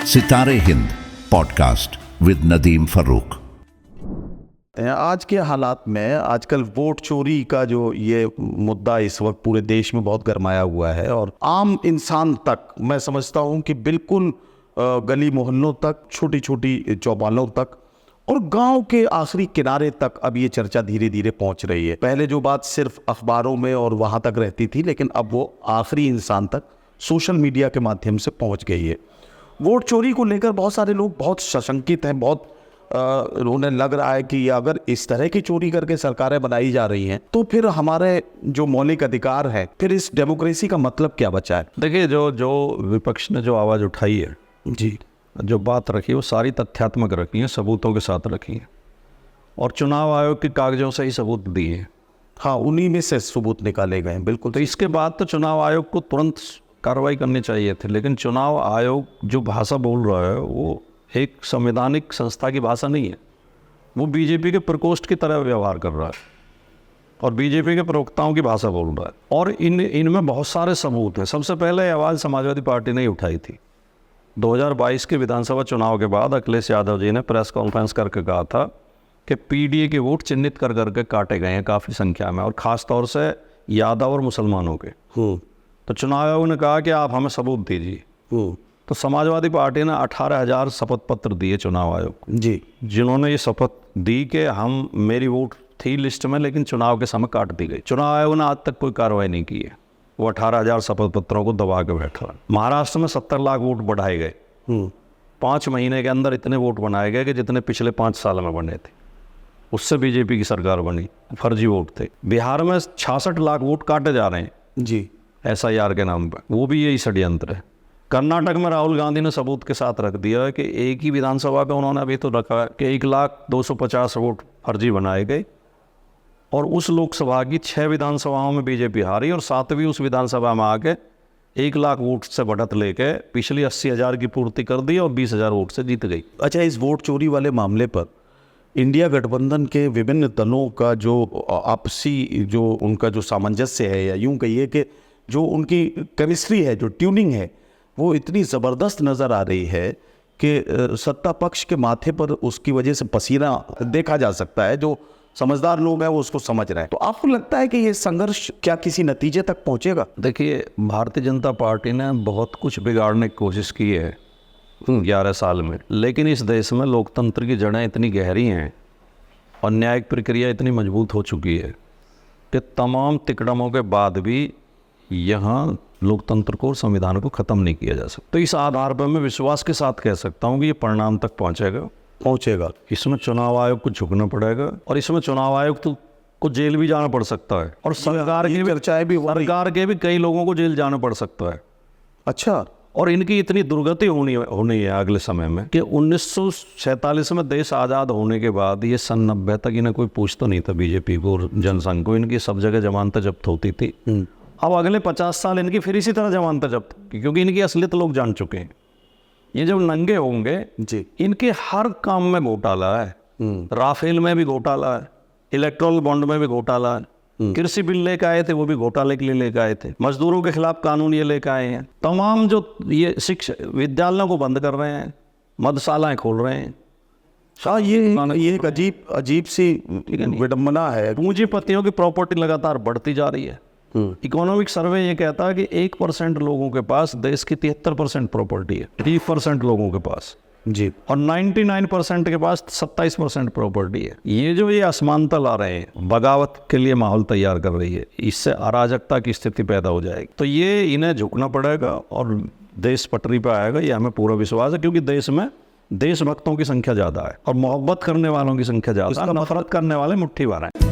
सितारे Hind podcast with Nadeem Farooq. आज के हालात में आजकल वोट चोरी का जो ये मुद्दा इस वक्त पूरे देश में बहुत गरमाया हुआ है और आम इंसान तक, मैं समझता हूँ कि बिल्कुल गली मोहल्लों तक, छोटी छोटी चौपालों तक और गांव के आखिरी किनारे तक अब ये चर्चा धीरे धीरे पहुंच रही है। पहले जो बात सिर्फ अखबारों में और वहां तक रहती थी, लेकिन अब वो आखिरी इंसान तक सोशल मीडिया के माध्यम से पहुंच गई है। वोट चोरी को लेकर बहुत सारे लोग बहुत सशंकित हैं, बहुत उन्हें लग रहा है कि अगर इस तरह की चोरी करके सरकारें बनाई जा रही हैं तो फिर हमारे जो मौलिक अधिकार है, फिर इस डेमोक्रेसी का मतलब क्या बचा है। देखिए, जो विपक्ष ने जो आवाज़ उठाई है जी, जो बात रखी है वो सारी तथ्यात्मक रखी है, सबूतों के साथ रखी है और चुनाव आयोग के कागजों से ही सबूत दिए हैं। हाँ, उन्हीं में से सबूत निकाले गए हैं। बिल्कुल। तो इसके बाद तो चुनाव आयोग को तुरंत कार्रवाई करनी चाहिए थी, लेकिन चुनाव आयोग जो भाषा बोल रहा है वो एक संवैधानिक संस्था की भाषा नहीं है। वो बीजेपी के प्रकोष्ठ की तरह व्यवहार कर रहा है और बीजेपी के प्रवक्ताओं की भाषा बोल रहा है और इनमें बहुत सारे सबूत हैं। सबसे पहले आवाज़ समाजवादी पार्टी ने उठाई थी 2022 के विधानसभा चुनाव के बाद। अखिलेश यादव जी ने प्रेस कॉन्फ्रेंस करके कहा था कि पीडीए के वोट चिन्हित कर करके काटे गए हैं काफ़ी संख्या में, और ख़ास तौर से यादव और मुसलमानों के। तो चुनाव आयोग ने कहा कि आप हमें सबूत दीजिए। तो समाजवादी पार्टी ने 18,000 शपथ पत्र दिए चुनाव आयोग को, जी, जिन्होंने ये शपथ दी कि हम, मेरी वोट थी लिस्ट में लेकिन चुनाव के समय काट दी गई। चुनाव आयोग ने आज तक कोई कार्रवाई नहीं की है। वो 18,000 शपथ पत्रों को दबा के बैठा है। महाराष्ट्र में 70 लाख वोट बढ़ाए गए। 5 महीने के अंदर इतने वोट बनाए गए कि जितने पिछले 5 साल में बने थे। उससे बीजेपी की सरकार बनी, फर्जी वोट थे। बिहार में 66 लाख वोट काटे जा रहे हैं जी, SIR के नाम पर, वो भी यही षड्यंत्र है। कर्नाटक में राहुल गांधी ने सबूत के साथ रख दिया है कि एक ही विधानसभा पे उन्होंने अभी तो रखा है कि 1,250,000 वोट फर्जी बनाए गए और उस लोकसभा की 6 विधानसभाओं में बीजेपी हारी और 7वीं उस विधानसभा में आके 1 लाख वोट से बढ़त लेके पिछली 80,000 की पूर्ति कर दी और 20,000 वोट से जीत गई। अच्छा, इस वोट चोरी वाले मामले पर इंडिया गठबंधन के विभिन्न दलों का जो आपसी जो उनका जो सामंजस्य है, या यूं कहिए कि जो उनकी केमिस्ट्री है, जो ट्यूनिंग है, वो इतनी ज़बरदस्त नज़र आ रही है कि सत्ता पक्ष के माथे पर उसकी वजह से पसीना देखा जा सकता है। जो समझदार लोग हैं वो उसको समझ रहे हैं। तो आपको लगता है कि ये संघर्ष क्या किसी नतीजे तक पहुंचेगा? देखिए, भारतीय जनता पार्टी ने बहुत कुछ बिगाड़ने की कोशिश की है 11 साल में, लेकिन इस देश में लोकतंत्र की जड़ें इतनी गहरी हैं और न्यायिक प्रक्रिया इतनी मजबूत हो चुकी है कि तमाम तिकड़मों के बाद भी यहाँ लोकतंत्र को और संविधान को ख़त्म नहीं किया जा सकता। तो इस आधार पर मैं विश्वास के साथ कह सकता हूँ कि ये परिणाम तक पहुँचेगा। इसमें चुनाव आयोग को झुकना पड़ेगा और इसमें चुनाव आयोग को जेल भी जाना पड़ सकता है और सरकार के भी कई लोगों को जेल जाना पड़ सकता है। अच्छा, और इनकी इतनी दुर्गति होनी है अगले समय में कि 1947 में देश आज़ाद होने के बाद ये सन 90 तक इन्हें कोई पूछता नहीं था, बीजेपी को और जनसंघ को। इनकी सब जगह जमानतें जब्त होती थी। अब अगले 50 साल इनकी फिर इसी तरह जमानतें जब्त, क्योंकि इनकी असलियत लोग जान चुके हैं। ये जब नंगे होंगे जी, इनके हर काम में घोटाला है। राफेल में भी घोटाला है, इलेक्ट्रल बॉन्ड में भी घोटाला है, कृषि बिल लेकर आए थे वो भी घोटाले के लिए लेकर आए थे, मजदूरों के खिलाफ कानून ये लेकर आए हैं, तमाम जो ये शिक्षा विद्यालयों को बंद कर रहे हैं, मदशालाएं खोल रहे हैं। हाँ, ये एक अजीब सी विडम्बना है। पूंजीपतियों की प्रॉपर्टी लगातार बढ़ती जा रही है। इकोनॉमिक सर्वे ये कहता है कि 1% लोगों के पास देश की 73% प्रॉपर्टी है, 3% लोगों के पास जी, और 99% के पास 27% प्रॉपर्टी है। ये असमानता ला रहे हैं, बगावत के लिए माहौल तैयार कर रही है, इससे अराजकता की स्थिति पैदा हो जाएगी। तो ये इन्हें झुकना पड़ेगा और देश पटरी पर आएगा, ये हमें पूरा विश्वास है, क्योंकि देश में देशभक्तों की संख्या ज़्यादा है और मोहब्बत करने वालों की संख्या ज़्यादा है, नफरत करने वाले मुट्ठी भर हैं।